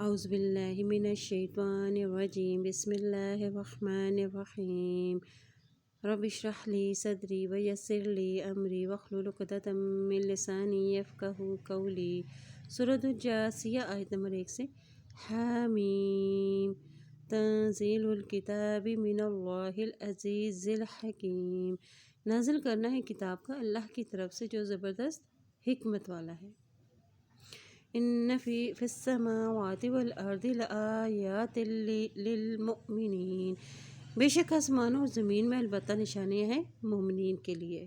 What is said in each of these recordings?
اعوذ باللہ من الشیطان الرجیم بسم اللہ الرحمن الرحیم رب اشرح لی صدری ویسر لی امری واحلل عقدۃ من لسانی یفقہوا قولی۔ سورۃ الجاثیہ آیت نمبر 1 سے۔ حامیم تنزیل الکتاب من اللہ العزیز الحکیم، نازل کرنا ہے کتاب کا اللہ کی طرف سے جو زبردست حکمت والا ہے۔ ان فی السماوات والارض لآیات للمؤمنین، بے شک آسمانوں اور زمین میں البتہ نشانیاں ہیں مومنین کے لیے۔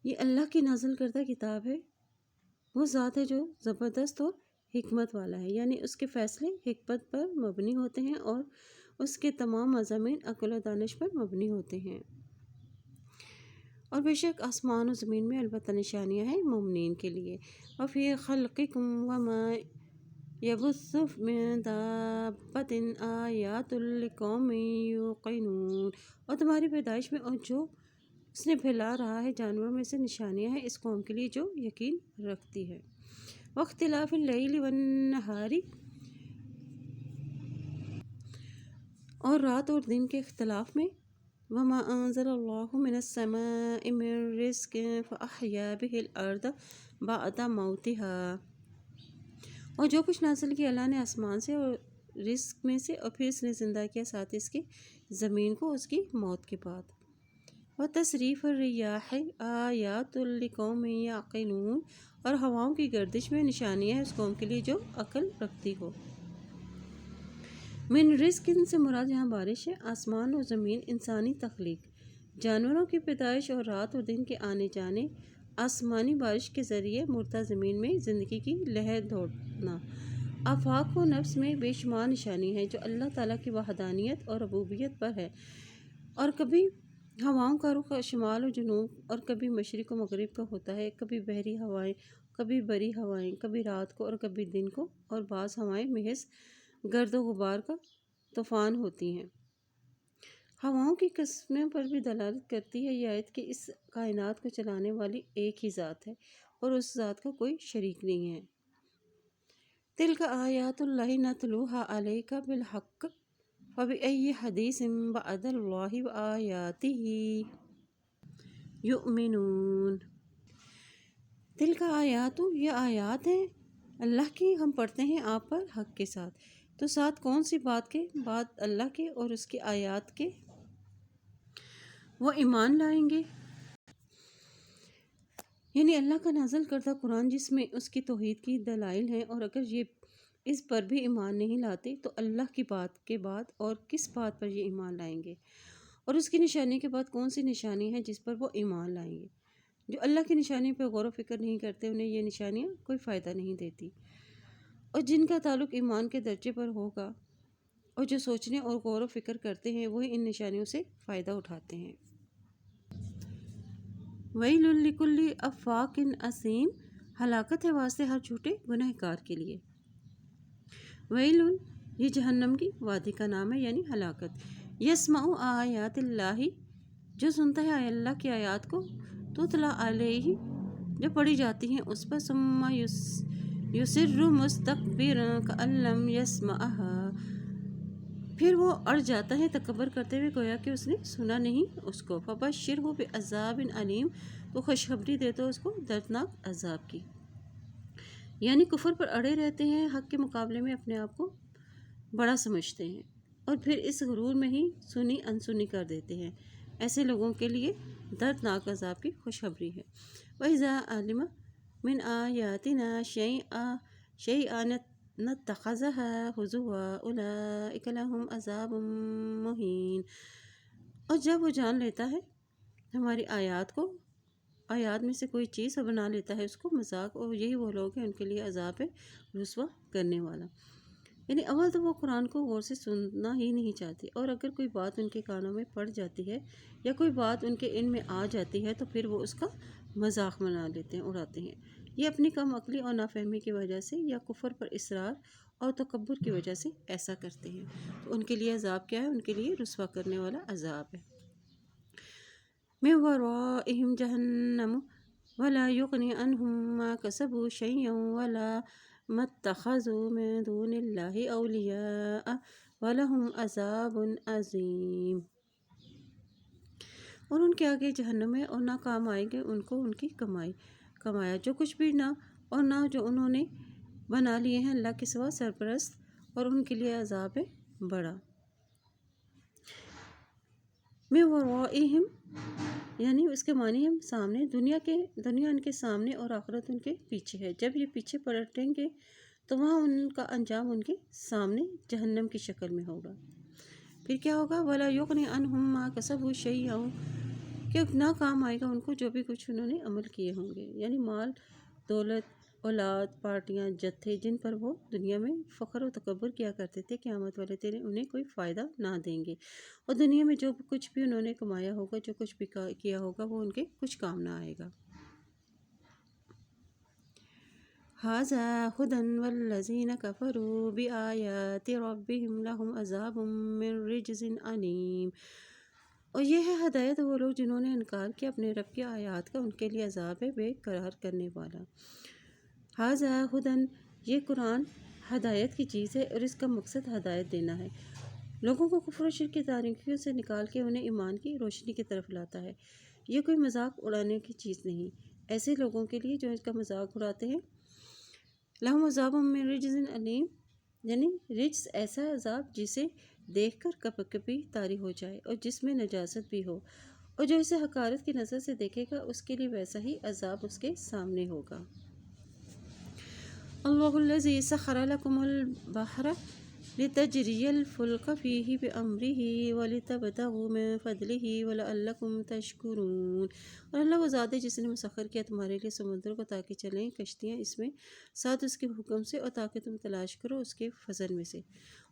یہ اللہ کی نازل کردہ کتاب ہے، وہ ذات ہے جو زبردست اور حکمت والا ہے، یعنی اس کے فیصلے حکمت پر مبنی ہوتے ہیں اور اس کے تمام مضامین عقل و دانش پر مبنی ہوتے ہیں۔ اور بے شک آسمان و زمین میں البتہ نشانیاں ہیں مومنین کے لیے۔ وفی خلقکم وما یبث من دابۃ آیات لقوم یوقنون، اور تمہاری پیدائش میں اور جو اس نے پھیلا رہا ہے جانوروں میں سے نشانیاں ہیں اس قوم کے لیے جو یقین رکھتی ہے۔ واختلاف اللیل والنہار، اور رات اور دن کے اختلاف میں۔ وما انزل اللہ من السماء من رزق فاحیا به الارض بعد موتها، اور جو کچھ نازل کیا اللہ نے آسمان سے اور رزق میں سے، اور پھر اس نے زندہ کیا ساتھ اس کی زمین کو اس کی موت کے بعد۔ وتصریف الریاح آیات لقوم یعقلون، اور ہواؤں کی گردش میں نشانیاں ہیں اس قوم کے لیے جو عقل رکھتی ہو۔ من رزق سے مراد یہاں بارش ہے۔ آسمان اور زمین، انسانی تخلیق، جانوروں کی پیدائش اور رات اور دن کے آنے جانے، آسمانی بارش کے ذریعے مردہ زمین میں زندگی کی لہر دوڑنا، آفاق و نفس میں بے شمار نشانی ہے جو اللہ تعالیٰ کی وحدانیت اور ربوبیت پر ہے۔ اور کبھی ہواؤں کا رخ شمال و جنوب اور کبھی مشرق و مغرب کا ہوتا ہے، کبھی بحری ہوائیں، کبھی بری ہوائیں، کبھی رات کو اور کبھی دن کو، اور بعض ہوائیں محض گرد و غبار کا طوفان ہوتی ہیں۔ ہواؤں کی قسموں پر بھی دلالت کرتی ہے یہ آیت کہ اس کائنات کو چلانے والی ایک ہی ذات ہے اور اس ذات کا کوئی شریک نہیں ہے۔ تلک آیات اللہ نتلوها علیک بالحق فبأی حدیث بعد اللہ وآیاتہ یؤمنون۔ تلک آیات، یہ آیات ہیں اللہ کی، ہم پڑھتے ہیں آپ پر حق کے ساتھ۔ تو ساتھ کون سی بات کے؟ بات اللہ کے اور اس کی آیات کے، وہ ایمان لائیں گے۔ یعنی اللہ کا نازل کردہ قرآن جس میں اس کی توحید کی دلائل ہیں، اور اگر یہ اس پر بھی ایمان نہیں لاتے تو اللہ کی بات کے بعد اور کس بات پر یہ ایمان لائیں گے؟ اور اس کی نشانی کے بعد کون سی نشانی ہے جس پر وہ ایمان لائیں گے؟ جو اللہ کی نشانی پہ غور و فکر نہیں کرتے انہیں یہ نشانیاں کوئی فائدہ نہیں دیتی، اور جن کا تعلق ایمان کے درجے پر ہوگا اور جو سوچنے اور غور و فکر کرتے ہیں وہی ان نشانیوں سے فائدہ اٹھاتے ہیں۔ ویل لکل افاک اثیم، ہلاکت ہے واسطے ہر جھوٹے گنہ گار کے لیے۔ ویل، یہ جہنم کی وادی کا نام ہے، یعنی ہلاکت۔ یسمع آیات اللہ، جو سنتا ہے اللہ کی آیات کو، تتلی علیہ، جو پڑھی جاتی ہیں اس پر، ثم یصر مستکبرا کأن لم یسمعها، پھر وہ اڑ جاتا ہے تکبر کرتے ہوئے گویا کہ اس نے سنا نہیں اس کو۔ فبشرہ بعذاب علیم، تو خوشخبری دے دو اس کو دردناک عذاب کی۔ یعنی کفر پر اڑے رہتے ہیں، حق کے مقابلے میں اپنے آپ کو بڑا سمجھتے ہیں اور پھر اس غرور میں ہی سنی انسنی کر دیتے ہیں، ایسے لوگوں کے لیے دردناک عذاب کی خوشخبری ہے۔ وَإِذَا عَلِمَ مِنْ آیَاتِنَا شَيْئًا نَتَّخَذَهَا هُزُوًا أُولَئِکَ لَهُمْ عَذَابٌ مُہِینٌ، اور جب وہ جان لیتا ہے ہماری آیات کو، آیات میں سے کوئی چیز اور بنا لیتا ہے اس کو مذاق، اور یہی وہ لوگ ہیں ان کے لیے عذاب ہے رسوا کرنے والا۔ یعنی اول تو وہ قرآن کو غور سے سننا ہی نہیں چاہتے، اور اگر کوئی بات ان کے کانوں میں پڑ جاتی ہے یا کوئی بات ان کے علم میں آ جاتی ہے تو پھر وہ اس کا مذاق بنا لیتے ہیں، اڑاتے ہیں۔ یہ اپنی کم عقلی اور نافہمی کی وجہ سے یا کفر پر اصرار اور تکبر کی وجہ سے ایسا کرتے ہیں، تو ان کے لیے عذاب کیا ہے؟ ان کے لیے رسوا کرنے والا عذاب ہے۔ من ورائہم جہنم ولا یغنی عنہم ما کسبوا شیئا ولا مَتَّخَذُوا مِن دُونِ اللَّهِ أَوْلِيَاءَ وَلَهُمْ عَذَابٌ عَظِيمٌ۔ اور ان کے آگے جہنم ہے اور نہ کام آئیں گے ان کو ان کی کمایا جو کچھ بھی نہ اور نہ جو انہوں نے بنا لیے ہیں اللہ کے سوا سرپرست، اور ان کے لیے عذاب ہے بڑا۔ میں ورائہم یعنی اس کے معنی ہم سامنے، دنیا ان کے سامنے اور آخرت ان کے پیچھے ہے۔ جب یہ پیچھے پلٹیں گے تو وہاں ان کا انجام ان کے سامنے جہنم کی شکل میں ہوگا۔ پھر کیا ہوگا؟ وَلَا يُغْنِ عَنْهُمْ مَا كَسَبُوا شَيْئًا، کہ نہ کام آئے گا ان کو جو بھی کچھ انہوں نے عمل کیے ہوں گے، یعنی مال، دولت، اولاد، پارٹیاں، جتھے جن پر وہ دنیا میں فخر و تکبر کیا کرتے تھے، قیامت والے دن انہیں کوئی فائدہ نہ دیں گے، اور دنیا میں جو کچھ بھی انہوں نے کمایا ہوگا، جو کچھ بھی کیا ہوگا، وہ ان کے کچھ کام نہ آئے گا۔ ھذا ھدی والذین کفروا بآیات ربہم لہم عذاب من رجز علیم۔ اور یہ ہے ہدایت وہ لوگ جنہوں نے انکار کیا اپنے رب کی آیات کا، ان کے لیے عذاب ہے بے قرار کرنے والا۔ ھذا ھدی، یہ قرآن ہدایت کی چیز ہے اور اس کا مقصد ہدایت دینا ہے، لوگوں کو کفر و شرک کی تاریکیوں سے نکال کے انہیں ایمان کی روشنی کی طرف لاتا ہے۔ یہ کوئی مذاق اڑانے کی چیز نہیں ایسے لوگوں کے لیے جو اس کا مذاق اڑاتے ہیں۔ لہم عذاب من رجز علیم، یعنی رجز ایسا عذاب جسے دیکھ کر کپی کپی طاری ہو جائے اور جس میں نجاست بھی ہو، اور جو اسے حقارت کی نظر سے دیکھے گا اس کے لیے ویسا ہی عذاب اس کے سامنے ہوگا۔ اللہ الذی سخر لکم البحر لتجری الفلک فیہ بامرہ ولتبتغوا من فضلہ ولعلکم تشکرون۔ اور اللہ وہ ذات ہے جس نے مسخر کیا تمہارے لیے سمندر کو تاکہ چلیں کشتیاں اس میں ساتھ اس کے حکم سے، اور تاکہ تم تلاش کرو اس کے فضل میں سے،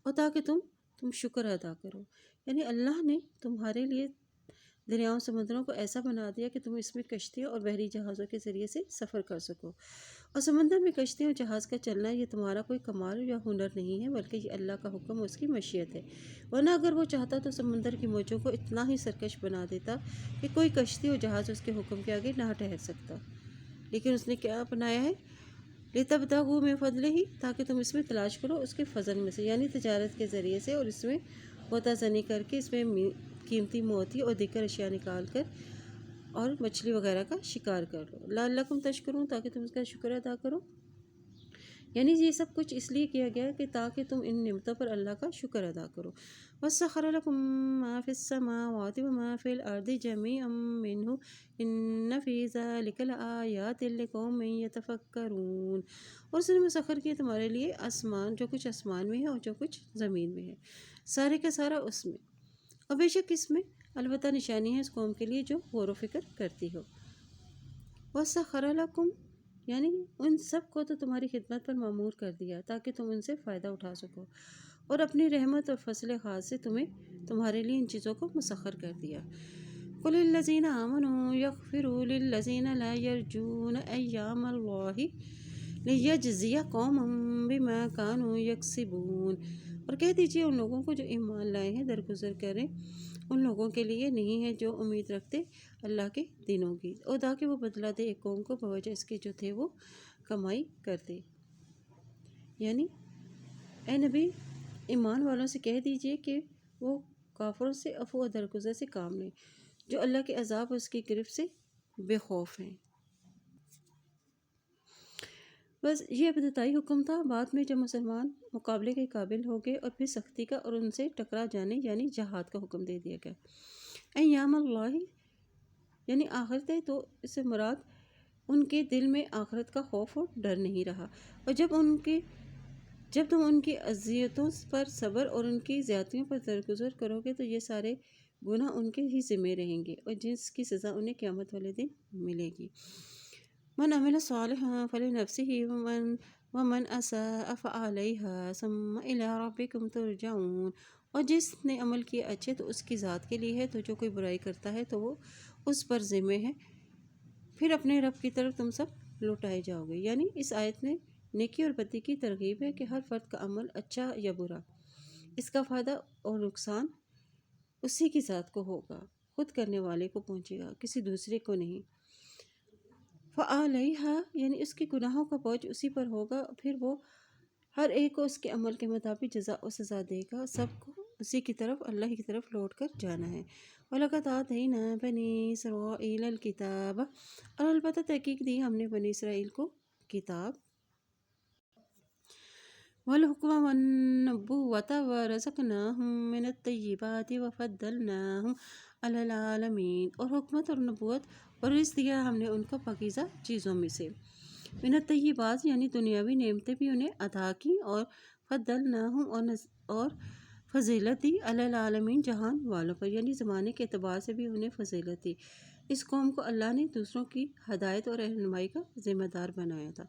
اور تاکہ تم شکر ادا کرو۔ یعنی اللہ نے تمہارے لیے دریاؤں سمندروں کو ایسا بنا دیا کہ تم اس میں کشتیوں اور بحری جہازوں کے ذریعے سے سفر کر سکو، اور سمندر میں کشتی اور جہاز کا چلنا یہ تمہارا کوئی کمال یا ہنر نہیں ہے بلکہ یہ اللہ کا حکم اور اس کی مشیت ہے، ورنہ اگر وہ چاہتا تو سمندر کی موجوں کو اتنا ہی سرکش بنا دیتا کہ کوئی کشتی اور جہاز اس کے حکم کے آگے نہ ٹھہر سکتا، لیکن اس نے کیا بنایا ہے؟ لِتَبْتَغُوا مِن فَضْلِهِ، تاکہ تم اس میں تلاش کرو اس کے فضل میں سے، یعنی تجارت کے ذریعے سے، اور اس میں غوطہ زنی کر کے اس میں قیمتی موتی اور دیگر اشیاء نکال کر اور مچھلی وغیرہ کا شکار کر لو۔ لعلکم تشکرون، تاکہ تم اس کا شکر ادا کرو، یعنی یہ سب کچھ اس لیے کیا گیا ہے کہ تاکہ تم ان نعمتوں پر اللہ کا شکر ادا کرو۔ وَسَخَّرَ لَكُم مَّا فِي السَّمَاوَاتِ وَمَا فِي الْأَرْضِ جَمِيعًا مِّنْهُ إِنَّ فِي ذَلِكَ لَآيَاتٍ لِقَوْمٍ يَتَفَکَّرُونَ۔ اور اس نے مسخر کیا تمہارے لیے آسمان، جو کچھ آسمان میں ہے اور جو کچھ زمین میں ہے، سارے کا سارا اس میں، اور بے شک اس میں البتہ نشانی ہے اس قوم کے لیے جو غور و فکر کرتی ہو۔ وَسَخَّرَ لَكُم، یعنی ان سب کو تو تمہاری خدمت پر مامور کر دیا تاکہ تم ان سے فائدہ اٹھا سکو، اور اپنی رحمت اور فضل خاص سے تمہارے لیے ان چیزوں کو مسخر کر دیا۔ قُلِ الَّذِينَ آمَنُوا يَغْفِرُوا لِلَّذِينَ لَا يَرْجُونَ أَيَّامَ اللَّهِ لِيَجْزِيَ قَوْمًا بِمَا كَانُوا يَكْسِبُونَ۔ اور کہہ دیجیے ان لوگوں کو جو ایمان لائے ہیں درگزر کریں ان لوگوں کے لیے نہیں ہے جو امید رکھتے اللہ کے دنوں کی، اور تاکہ وہ بدلہ دے ایک قوم کو بوجہ اس کے جو تھے وہ کمائی کرتے۔ یعنی اے نبی ایمان والوں سے کہہ دیجئے کہ وہ کافروں سے عفو و درگزر سے کام لیں جو اللہ کے عذاب اور اس کی گرفت سے بے خوف ہیں۔ بس یہ ابتدائی حکم تھا، بعد میں جب مسلمان مقابلے کے قابل ہو گئے اور پھر سختی کا اور ان سے ٹکرا جانے یعنی جہاد کا حکم دے دیا گیا۔ ایام اللہ یعنی آخرت ہے، تو اس سے مراد ان کے دل میں آخرت کا خوف اور ڈر نہیں رہا، اور جب تم ان کی اذیتوں پر صبر اور ان کی زیادتیوں پر درگزر کرو گے تو یہ سارے گناہ ان کے ہی ذمہ رہیں گے اور جس کی سزا انہیں قیامت والے دن ملے گی۔ من عمل صالحا فلنفسه ومن اساء فعليها ثم الى ربكم ترجعون۔ اور جس نے عمل کیا اچھے تو اس کی ذات کے لیے ہے، تو جو کوئی برائی کرتا ہے تو وہ اس پر ذمہ ہے، پھر اپنے رب کی طرف تم سب لوٹائے جاؤ گے۔ یعنی اس آیت میں نیکی اور بدی کی ترغیب ہے کہ ہر فرد کا عمل اچھا یا برا اس کا فائدہ اور نقصان اسی کی ذات کو ہوگا، خود کرنے والے کو پہنچے گا، کسی دوسرے کو نہیں۔ فعلیہا یعنی اس کے گناہوں کا بوجھ اسی پر ہوگا، پھر وہ ہر ایک کو اس کے عمل کے مطابق جزا و سزا دے گا، سب کو اسی کی طرف اللہ کی طرف لوٹ کر جانا ہے۔ وَلَقَدْ آتَيْنَا بَنِي إِسْرَائِيلَ الْكِتَابَ اور البتہ تحقیق دی ہم نے بنی اسرائیل کو کتاب، وَالْحُكْمَ وَالنُّبُوَّةَ وَرَزَقْنَاهُم مِّنَ الطَّيِّبَاتِ وَفَضَّلْنَاهُمْ عَلَى الْعَالَمِينَ اور حکمت اور نبوت اور رزق دیا ہم نے ان کو پاکیزہ چیزوں میں سے، من الطیبات یعنی دنیاوی نعمتیں بھی انہیں عطا کی، اور فضلناہم اور فضیلت دی علی العالمین جہان والوں پر، یعنی زمانے کے اعتبار سے بھی انہیں فضیلت دی۔ اس قوم کو اللہ نے دوسروں کی ہدایت اور رہنمائی کا ذمہ دار بنایا تھا۔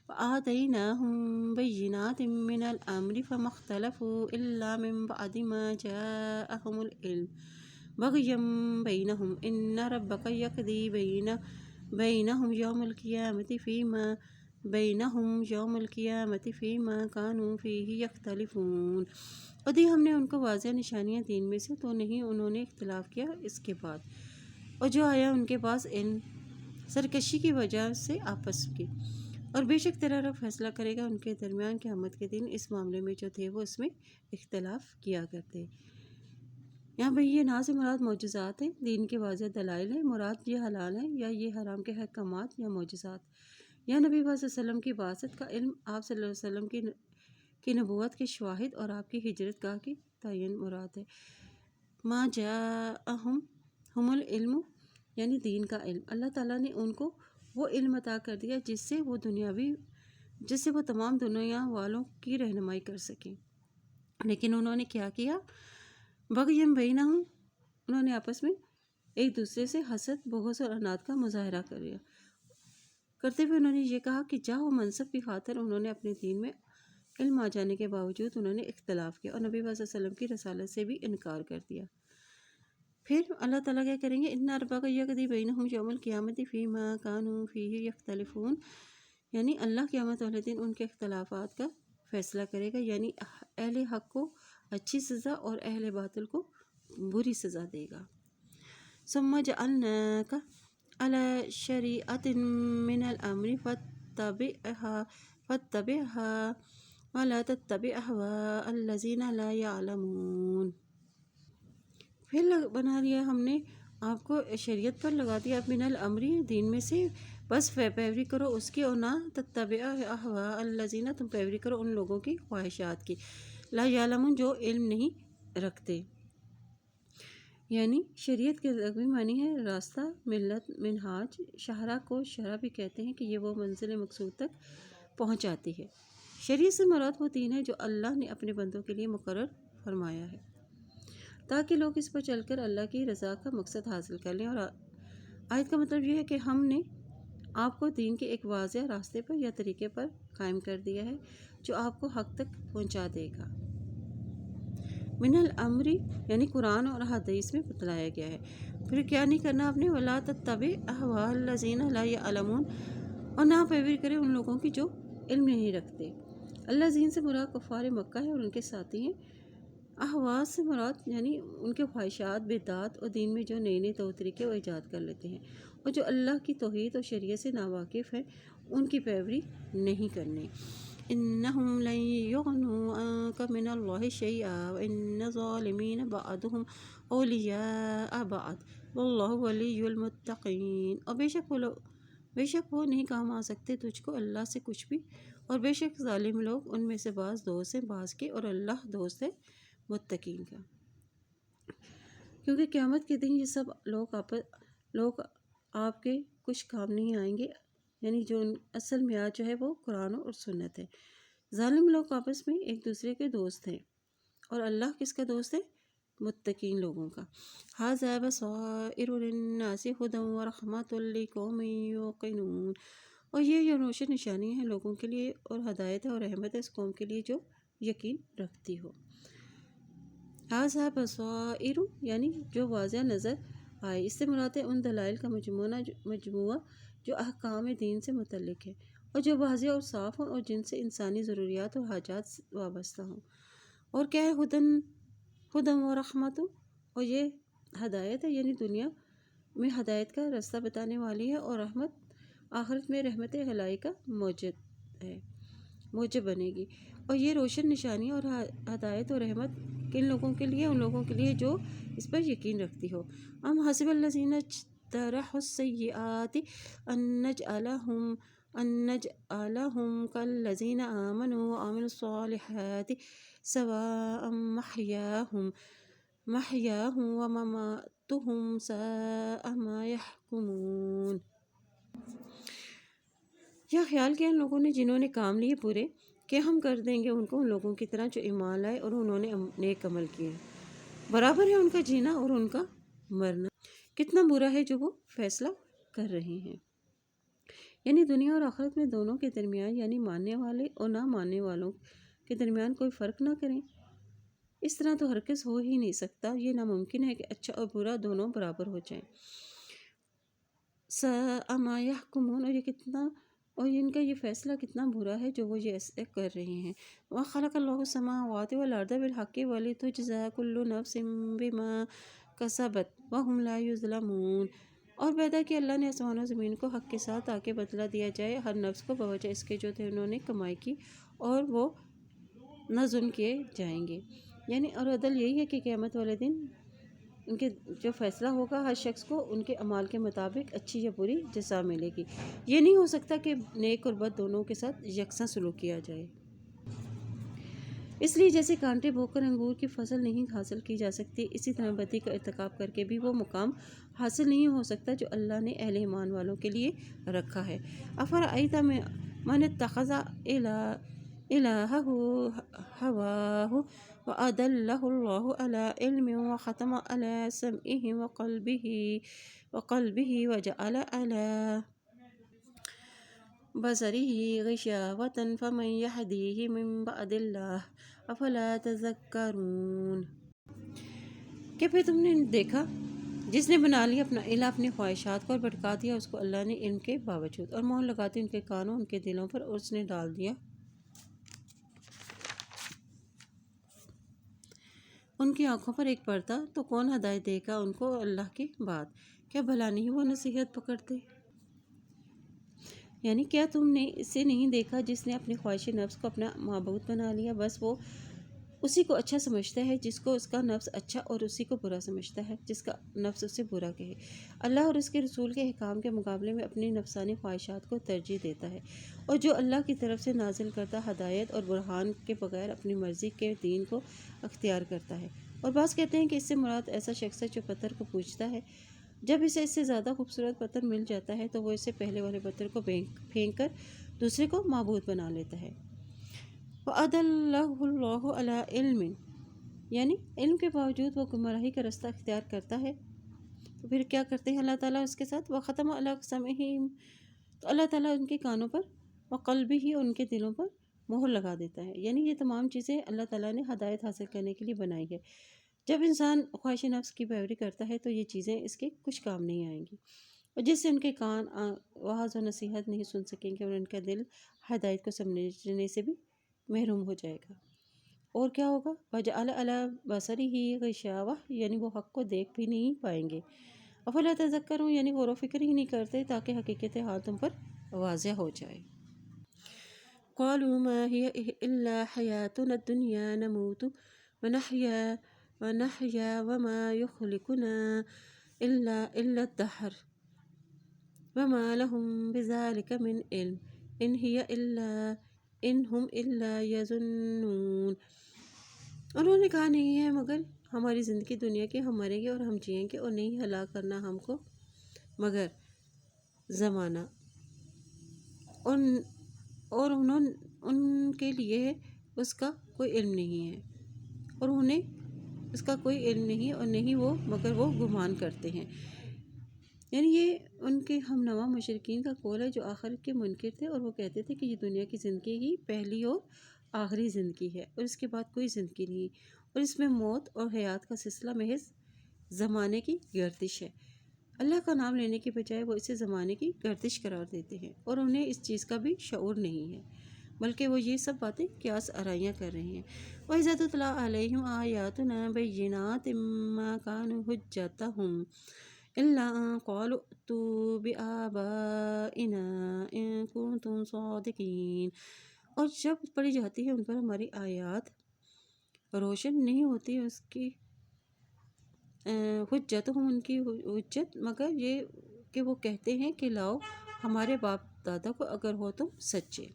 وآتیناہم بینات من الامر فما اختلفوا الا من بعد ما جاءہم العلم بغیا بینہم ان ربک یقضی بینہم یوم القیامۃ فیما کانوا فیہ یختلفون اور دی ہم نے ان کو واضح نشانیاں دین میں سے، تو نہیں انہوں نے اختلاف کیا اس کے بعد، اور جو آیا ان کے پاس علم سرکشی کی وجہ سے آپس کی، اور بے شک تیرا رب فیصلہ کرے گا ان کے درمیان قیامت کے دن اس معاملے میں جو تھے وہ اس میں اختلاف کیا کرتے۔ یہاں پہ یہ نہ سے مراد معجزات ہیں، دین کے واضح دلائل ہیں، مراد یہ حلال ہیں یا یہ حرام کے احکامات یا معجزات، یا نبی صلی اللہ علیہ وسلم کی بعثت کا علم، آپ صلی اللہ علیہ وسلم کی نبوت کے شواہد اور آپ کی ہجرت گاہ کی تعین مراد ہے۔ ما جاءہم العلم یعنی دین کا علم، اللہ تعالیٰ نے ان کو وہ علم عطا کر دیا جس سے وہ تمام دنیا والوں کی رہنمائی کر سکیں، لیکن انہوں نے کیا کیا؟ بغیم بینہم انہوں نے آپس میں ایک دوسرے سے حسد، بغض اور عناد کا مظاہرہ کرتے ہوئے انہوں نے یہ کہا کہ جاہ و منصب کی خاطر انہوں نے اپنے دین میں علم آ جانے کے باوجود انہوں نے اختلاف کیا اور نبی صلی اللہ علیہ وسلم کی رسالت سے بھی انکار کر دیا۔ پھر اللہ تعالیٰ کیا کریں گے؟ ان ربک یقضی بینہم یوم القیامۃ فیما کانوا فیہ یختلفون یعنی اللہ قیامت والے دن ان کے اختلافات کا فیصلہ کرے گا، یعنی اہل حق کو اچھی سزا اور اہل باطل کو بری سزا دے گا۔ ثم جعلناک علی شریعۃ من الامر فاتبعها ولا تتبع اہواء الذین لا یعلمون پھر بنا لیا ہم نے آپ کو شریعت پر، لگا دیا من الامر دین میں سے، بس پیروی کرو اس کی، اور نہ تتبع اہواء الذین تم پیروی کرو ان لوگوں کی خواہشات کی، لا یعلمون جو علم نہیں رکھتے، یعنی شریعت کے لغوی معنی ہے راستہ، ملت، منہاج، شاہراہ کو شرع بھی کہتے ہیں کہ یہ وہ منزل مقصود تک پہنچاتی ہے۔ شریعت سے مراد وہ دین ہے جو اللہ نے اپنے بندوں کے لیے مقرر فرمایا ہے تاکہ لوگ اس پر چل کر اللہ کی رضا کا مقصد حاصل کر لیں، اور آیت کا مطلب یہ ہے کہ ہم نے آپ کو دین کے ایک واضح راستے پر یا طریقے پر قائم کر دیا ہے جو آپ کو حق تک پہنچا دے گا۔ من الامر یعنی قرآن اور حدیث میں بتلایا گیا ہے۔ پھر کیا نہیں کرنا آپ نے؟ ولا تتبع اہواء الذین لا یعلمون اور نہ پیروی کرے ان لوگوں کی جو علم نہیں رکھتے۔ الذین سے مراد کفار مکہ ہے اور ان کے ساتھی ہیں۔ اہواء سے مراد یعنی ان کے خواہشات، بدعات اور دین میں جو نئے نئے طور طریقے وہ ایجاد کر لیتے ہیں، اور جو اللہ کی توحید اور شریعت سے ناواقف ہیں ان کی پیروی نہیں کرنے۔ انہم لن یغنوا عنک من اللہ شیئا وان الظالمین بعضهم اولیاء بعض واللہ ولی المتقین اور بے شک وہ نہیں کام آ سکتے تجھ کو اللہ سے کچھ بھی، اور بے شک ظالم لوگ ان میں سے بعض دوست ہیں بعض کے، اور اللہ دوست ہے متقین کا۔ کیونکہ قیامت کے دن یہ سب لوگ آپ کے کچھ کام نہیں آئیں گے، یعنی جو اصل معیار جو ہے وہ قرآن اور سنت ہے۔ ظالم لوگ آپس میں ایک دوسرے کے دوست ہیں، اور اللہ کس کا دوست ہے؟ متقین لوگوں کا۔ ھذا بصائر للناس ھدی ورحمۃ لقوم یوقنون اور یہ روشن نشانی ہے لوگوں کے لیے اور ہدایت ہے اور رحمت ہے اس قوم کے لیے جو یقین رکھتی ہو۔ ھذا بصائر یعنی جو واضح نظر آئے، اس سے مراد ہے ان دلائل کا مجموعہ جو احکام دین سے متعلق ہے اور جو واضح اور صاف ہوں اور جن سے انسانی ضروریات اور حاجات وابستہ ہوں۔ اور کیا ہے؟ ہدی و رحمت، اور یہ ہدایت ہے یعنی دنیا میں ہدایت کا راستہ بتانے والی ہے، اور رحمت آخرت میں رحمت الہی کا موجب بنے گی، اور یہ روشن نشانی اور ہدایت و رحمت کن لوگوں کے لیے؟ ان لوگوں کے لیے جو اس پر یقین رکھتی ہو۔ ام حسب الذین اجترحوا السیئات ان نجعلہم کالذین آمنوا وعملوا الصالحات سواء محیاہم ومماتہم ساء ما یحکمون۔ یا خیال کیا ان لوگوں نے جنہوں نے کام لیے پورے کہ ہم کر دیں گے ان کو ان لوگوں کی طرح جو ایمان لائے اور انہوں نے نیک عمل کیے، برابر ہے ان کا جینا اور ان کا مرنا، کتنا برا ہے جو وہ فیصلہ کر رہے ہیں۔ یعنی دنیا اور آخرت میں دونوں کے درمیان، یعنی ماننے والے اور نہ ماننے والوں کے درمیان کوئی فرق نہ کریں، اس طرح تو ہرگز ہو ہی نہیں سکتا۔ یہ ناممکن ہے کہ اچھا اور برا دونوں برابر ہو جائیں۔ ساء ما یحکمون، اور ان کا یہ فیصلہ کتنا برا ہے جو وہ یہ ایسے کر رہے ہیں۔ وَخَلَقَ اللَّهُ السَّمَاوَاتِ وَالْأَرْضَ بِالْحَقِّ وَلِتُجْزَىٰ كُلُّ نَفْسٍ بِمَا كَسَبَتْ وَهُمْ لَا يُظْلَمُونَ، اور پیدا کیا اللہ نے آسمان و زمین کو حق کے ساتھ تاکہ بدلہ دیا جائے ہر نفس کو بوجہ اس کے جو تھے انہوں نے کمائی کی، اور وہ نہ ظلم کیے جائیں گے۔ یعنی اور عدل یہی ہے کہ قیامت والے دن ان کے جو فیصلہ ہوگا ہر شخص کو ان کے اعمال کے مطابق اچھی یا بری جزا ملے گی۔ یہ نہیں ہو سکتا کہ نیک اور بد دونوں کے ساتھ یکساں سلوک کیا جائے۔ اس لیے جیسے کانٹے بو کر انگور کی فصل نہیں حاصل کی جا سکتی، اسی طرح بدی کا ارتکاب کر کے بھی وہ مقام حاصل نہیں ہو سکتا جو اللہ نے اہل ایمان والوں کے لیے رکھا ہے۔ افرأیت من اتخذ الہہ ہواہ وأضلہ اللہ علی علم وختم علی سمعہ وقلبہ وجعل علی بصرہ غشاوۃ فمن یہدیہ من بعد اللہ افلا تذکرون۔ کہ پھر تم نے دیکھا جس نے بنا لیا اپنا الہ اپنی خواہشات کو اور بھٹکا دیا اس کو اللہ نے علم کے باوجود، اور مہر لگاتی ان کے کانوں ان کے دلوں پر، اور اس نے ڈال دیا ان کی آنکھوں پر ایک پردہ، تو کون ہدایت دے گا ان کو اللہ کے بعد؟ کیا بھلا نہیں وہ نصیحت پکڑتے؟ یعنی کیا تم نے اسے نہیں دیکھا جس نے اپنی خواہش نفس کو اپنا معبود بنا لیا، بس وہ اسی کو اچھا سمجھتا ہے جس کو اس کا نفس اچھا، اور اسی کو برا سمجھتا ہے جس کا نفس اسے برا کہے۔ اللہ اور اس کے رسول کے احکام کے مقابلے میں اپنی نفسانی خواہشات کو ترجیح دیتا ہے، اور جو اللہ کی طرف سے نازل کردہ ہدایت اور برہان کے بغیر اپنی مرضی کے دین کو اختیار کرتا ہے۔ اور بعض کہتے ہیں کہ اس سے مراد ایسا شخص ہے جو پتھر کو پوجتا ہے، جب اسے اس سے زیادہ خوبصورت پتھر مل جاتا ہے تو وہ اسے پہلے والے پتھر کو پھینک کر دوسرے کو معبود بنا لیتا ہے۔ وَأَضَلَّهُ اللَّهُ عَلَىٰ عِلْمٍ، یعنی علم کے باوجود وہ گمراہی کا رستہ اختیار کرتا ہے، تو پھر کیا کرتے ہیں اللہ تعالیٰ اس کے ساتھ؟ وَخَتَمَ عَلَىٰ سَمْعِهِ، تو اللہ تعالیٰ ان کے کانوں پر، وَقَلْبِهِ، ان کے دلوں پر مہر لگا دیتا ہے۔ یعنی یہ تمام چیزیں اللہ تعالیٰ نے ہدایت حاصل کرنے کے لیے بنائی ہے۔ جب انسان خواہش نفس کی پیروی کرتا ہے تو یہ چیزیں اس کے کچھ کام نہیں آئیں گی، اور جس سے ان کے کان وعظ و نصیحت نہیں سن سکیں گے، اور ان کا دل ہدایت کو سمجھنے سے بھی محروم ہو جائے گا۔ اور کیا ہوگا؟ وَجَعَلَ عَلَىٰ بَصَرِهِ غِشَاوَةً، یعنی وہ حق کو دیکھ بھی نہیں پائیں گے۔ افلا تذکرون، یعنی غور و فکر ہی نہیں کرتے تاکہ حقیقت حال تم پر واضح ہو جائے۔ قَالُوا مَا هِيَ إِلَّا حَيَاتُنَا الدُّنْيَا نَمُوتُ وَنَحْيَا وَمَا يُهْلِكُنَا إِلَّا الدَّهْرُ وَمَا لَهُم بِذَلِكَ مِنْ عِلْمٍ إِنْ هُمْ إِلَّا يَظُنُّونَ۔ انہوں نے کہا نہیں ہے مگر ہماری زندگی دنیا کی، ہم مریں گے اور ہم جئیں گے، اور نہیں ہلاک کرنا ہم کو مگر زمانہ، اور ان کے لیے اس کا کوئی علم نہیں ہے، اور انہیں اس کا کوئی علم نہیں، اور نہیں وہ مگر وہ گمان کرتے ہیں۔ یعنی یہ ان کے ہم نوا مشرکین کا قول ہے جو آخرت کے منکر تھے، اور وہ کہتے تھے کہ یہ دنیا کی زندگی ہی پہلی اور آخری زندگی ہے، اور اس کے بعد کوئی زندگی نہیں، اور اس میں موت اور حیات کا سلسلہ محض زمانے کی گردش ہے۔ اللہ کا نام لینے کے بجائے وہ اسے زمانے کی گردش قرار دیتے ہیں، اور انہیں اس چیز کا بھی شعور نہیں ہے، بلکہ وہ یہ سب باتیں قیاس آرائیاں کر رہے ہیں۔ وَإِذَا تُتْلَىٰ عَلَيْهِمْ آيَاتُنَا بَيِّنَاتٍ مَا كَانَ حُجَّتَهُمْ إلا أن قالوا ائتوا بآبائنا إن كنتم صادقين۔ اور جب پڑھی جاتی ہے ان پر ہماری آیات، روشن نہیں ہوتی اس کی حجت، ان کی حجت، مگر یہ کہ وہ کہتے ہیں کہ لاؤ ہمارے باپ دادا کو اگر ہو تم سچے۔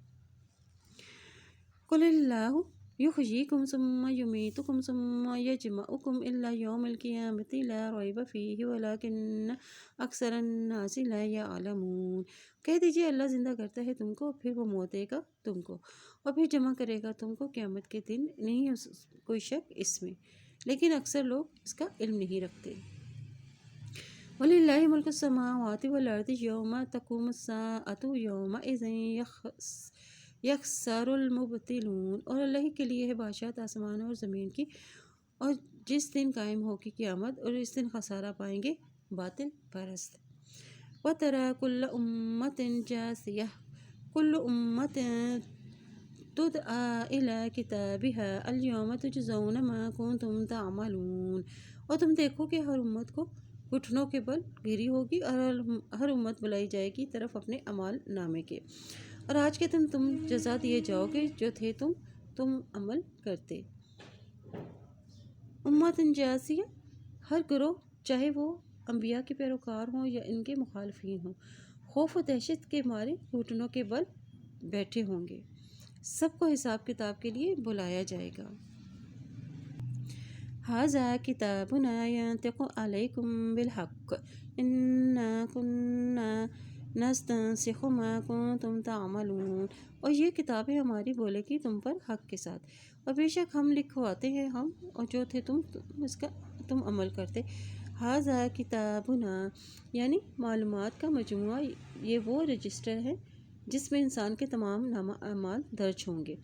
قل اللہ یحییکم ثم یمیتکم ثم یجمعکم الی یوم القیامۃ لا ریب فیہ ولکن اکثر الناس لا یعلمون۔ کہہ دیجئے اللہ زندہ کرتا ہے تم کو، پھر وہ موت دے گا تم کو، اور پھر جمع کرے گا تم کو قیامت کے دن، نہیں کوئی شک اس میں، لیکن اکثر لوگ اس کا علم نہیں رکھتے۔ وَلِلَّهِ مُلْكُ السَّمَاوَاتِ وَالْأَرْضِ يَوْمَ تَقُومُ السَّاعَةُ يَوْمَئِذٍ يَخْسَرُ الْمُبْطِلُونَ۔ اور اللہ کے لیے ہے بادشاہت آسمان اور زمین کی، اور جس دن قائم ہوگی قیامت، اور اس دن خسارہ پائیں گے باطل پرست۔ وَتَرَى كُلَّ أُمَّةٍ جَاثِيَةً كُلُّ أُمَّةٍ تُدْعَىٰ إِلَىٰ كِتَابِهَا الْيَوْمَ تُجْزَوْنَ مَا كُنتُمْ تَعْمَلُونَ۔ اور تم دیکھو کہ ہر امت کو گھٹنوں کے بل گھری ہوگی، اور ہر امت بلائی جائے گی طرف اپنے اعمال نامے کے، اور آج کے دن تم جزا دیے جاؤ گے جو تھے تم عمل کرتے۔ امت جاسیہ، ہر گروہ، چاہے وہ انبیاء کے پیروکار ہوں یا ان کے مخالفین ہوں، خوف و دہشت کے مارے گھٹنوں کے بل بیٹھے ہوں گے۔ سب کو حساب کتاب کے لیے بلایا جائے گا۔ هذا كتابنا ينطق عليكم بالحق إنا كنا نستنسخ ما كنتم تعملون۔ اور یہ کتابیں ہماری بولے گی تم پر حق کے ساتھ، اور بے شک ہم لکھواتے ہیں ہم، اور جو تھے تم اس کا تم عمل کرتے۔ هذا کتابنا یعنی معلومات کا مجموعہ، یہ وہ رجسٹر ہے جس میں انسان کے تمام اعمال درج ہوں گے۔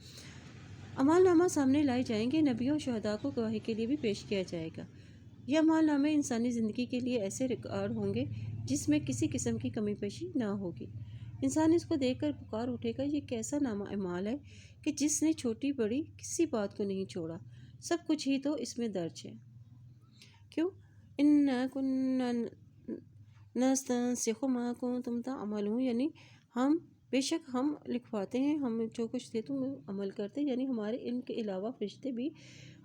اعمال نامہ سامنے لائے جائیں گے، نبیوں اور شہداء کو گواہی کے لیے بھی پیش کیا جائے گا۔ یہ اعمال نامے انسانی زندگی کے لیے ایسے ریکارڈ ہوں گے جس میں کسی قسم کی کمی پیشی نہ ہوگی۔ انسان اس کو دیکھ کر پکار اٹھے گا، یہ کیسا نامہ اعمال ہے کہ جس نے چھوٹی بڑی کسی بات کو نہیں چھوڑا، سب کچھ ہی تو اس میں درج ہے۔ کیوں؟ اِنَّا كُنَّا نَسْتَنسِخُ مَا كُنتُمْ تَعْمَلُونَ، یعنی بے شک ہم لکھواتے ہیں ہم جو کچھ تھے تم عمل کرتے، یعنی ہمارے علم کے علاوہ فرشتے بھی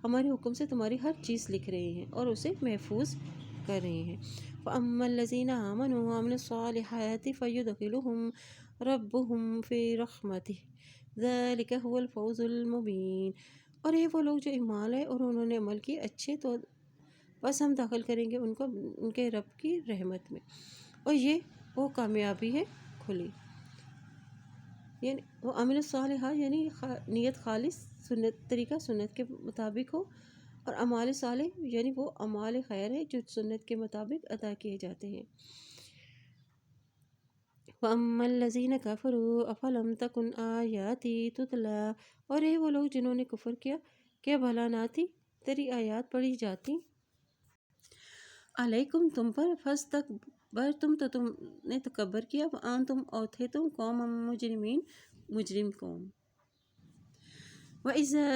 ہمارے حکم سے تمہاری ہر چیز لکھ رہے ہیں اور اسے محفوظ کر رہے ہیں۔ فَأَمَّا الَّذِينَ آمَنُوا وَعَمِلُوا الصَّالِحَاتِ فَيُدْخِلُهُمْ رَبُّهُمْ فِي رَحْمَتِهِ ذَلِكَ هُوَ الْفَوْزُ الْمُبِينُ۔ اور یہ وہ لوگ جو ایمان لائے اور انہوں نے عمل کیے اچھے، تو بس ہم داخل کریں گے ان کو ان کے رب کی رحمت میں، اور یہ وہ کامیابی ہے کھلی۔ یعنی وہ عامل الصالحہ یعنی نیت خالص، طریقہ سنت کے مطابق ہو، اور اعمال صالح یعنی وہ اعمال خیر ہے جو سنت کے مطابق ادا کیے جاتے ہیں۔ وَأَمَّا الَّذِينَ كَفَرُوا أَفَلَمْ تَكُنْ آيَاتِي تُتْلَىٰ۔ اور یہ وہ لوگ جنہوں نے کفر کیا بھلا نہ تھی تیری آیات پڑھی جاتی علیکم تم پر، فاستکبرتم تو تم نے تکبر کیا، وانتم اور تھے تم قوم مجرمین، مجرم قوم۔ وَإِذَا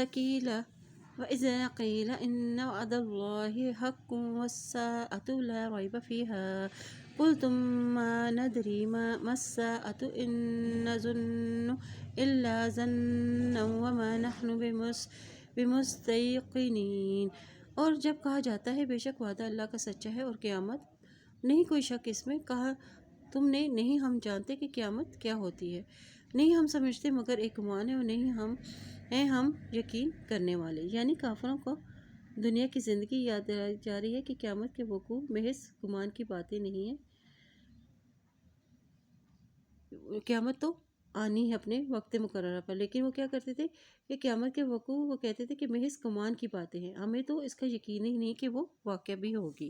قِيلَ إِنَّ وَعْدَ اللَّهِ حَقٌّ وَالسَّاعَةُ لَا رَيْبَ فِيهَا قُلْتُم مَّا نَدْرِي مَا السَّاعَةُ إِن نَّظُنُّ إِلَّا ظَنًّا وَمَا نَحْنُ بِمُسْتَيْقِنِينَ۔ اور جب کہا جاتا ہے بے شک وعدہ اللہ کا سچا ہے اور قیامت نہیں کوئی شک اس میں، کہا تم نے نہیں ہم جانتے کہ قیامت کیا ہوتی ہے، نہیں ہم سمجھتے مگر ایک گمان ہے، اور نہیں ہم یقین کرنے والے۔ یعنی کافروں کو دنیا کی زندگی یاد دلائی جا رہی ہے کہ قیامت کے وقوع محض گمان کی باتیں نہیں ہیں، قیامت تو آنی ہے اپنے وقت مقررہ پر، لیکن وہ کیا کرتے تھے کہ قیامت کے وقوع وہ کہتے تھے کہ محض گمان کی باتیں ہیں، ہمیں تو اس کا یقین ہی نہیں کہ وہ واقعہ بھی ہوگی۔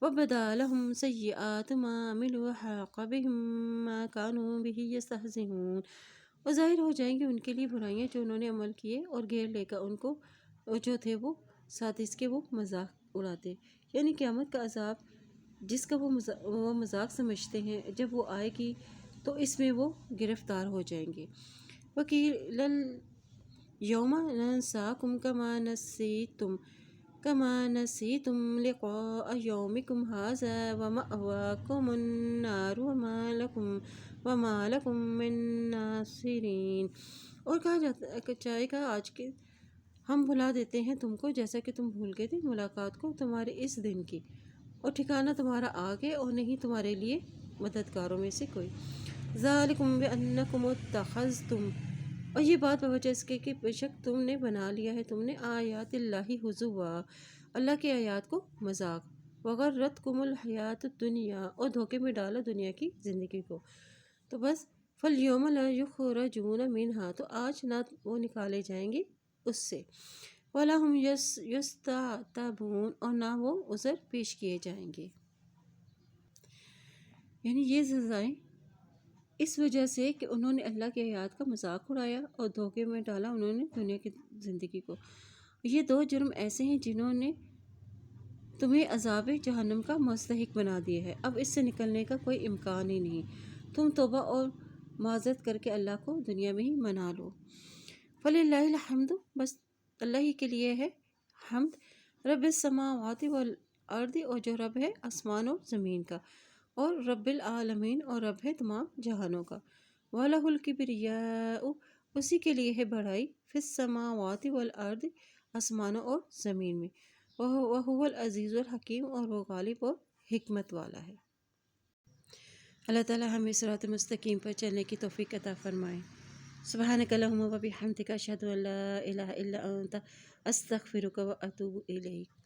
وَبَدَا لَهُمْ سَيِّئَاتُ مَا عَمِلُوا وَحَاقَ بِهِم مَّا كَانُوا بِهِ يَسْتَهْزِئُونَ۔ اور ظاہر ہو جائیں گے ان کے لیے برائیاں جو انہوں نے عمل کیے، اور گھیر لے گا ان کو جو تھے وہ ساتھ اس کے وہ مذاق اڑاتے۔ یعنی قیامت کا عذاب جس کا وہ مذاق سمجھتے ہیں، جب وہ آئے گی تو اس میں وہ گرفتار ہو جائیں گے۔ وَقِيلَ الْيَوْمَ نَنسَاكُمْ كَمَا نَسِيتُمْ كما نسيتم لقاء يومكم هذا ومأواكم النار وما لكم من ناصرين۔ اور کہا جائے گا آج کے ہم بھلا دیتے ہیں تم کو جیسا کہ تم بھول گئے تھے ملاقات کو تمہارے اس دن کی، اور ٹھکانہ تمہارا آگے اور نہیں تمہارے لیے مددگاروں میں سے کوئی۔ ذالکم بأنکم اتخذتم، اور یہ بات بوجہ اس کے کہ بے شک تم نے بنا لیا ہے تم نے آیات اللہ ہزوا، اللہ کی آیات کو مذاق، وغرتکم الحیات الدنیا، اور دھوکے میں ڈالا دنیا کی زندگی کو، تو بس فالیوم لا یخرجون منہا، تو آج نہ وہ نکالے جائیں گے اس سے، ولا ہم یستعتبون، اور نہ وہ عذر پیش کیے جائیں گے۔ یعنی یہ سزائیں اس وجہ سے کہ انہوں نے اللہ کی آیات کا مذاق اڑایا اور دھوکے میں ڈالا انہوں نے دنیا کی زندگی کو۔ یہ دو جرم ایسے ہیں جنہوں نے تمہیں عذاب جہنم کا مستحق بنا دیا ہے، اب اس سے نکلنے کا کوئی امکان ہی نہیں، تم توبہ اور معذرت کر کے اللہ کو دنیا میں ہی منا لو۔ فللہ الحمد، بس اللہ ہی کے لیے ہے حمد، رب السماوات والارض، اور جو رب ہے آسمان اور زمین کا، اور رب العالمین، اور رب ہے تمام جہانوں کا، وَلَهُ الْكِبْرِيَاءُ، اسی کے لیے ہے بڑائی، فی السماوات والارض، آسمانوں اور زمین میں، وَهُوَ الْعَزِيزُ الْحَكِيمُ، اور وہ غالب اور حکمت والا ہے۔ اللہ تعالی ہمیں صراط مستقیم پر چلنے کی توفیق عطا فرمائے۔ سبحانک اللہم و بحمدک، اشہد ان لا الہ الا انت، استغفرک و اتوب الیک۔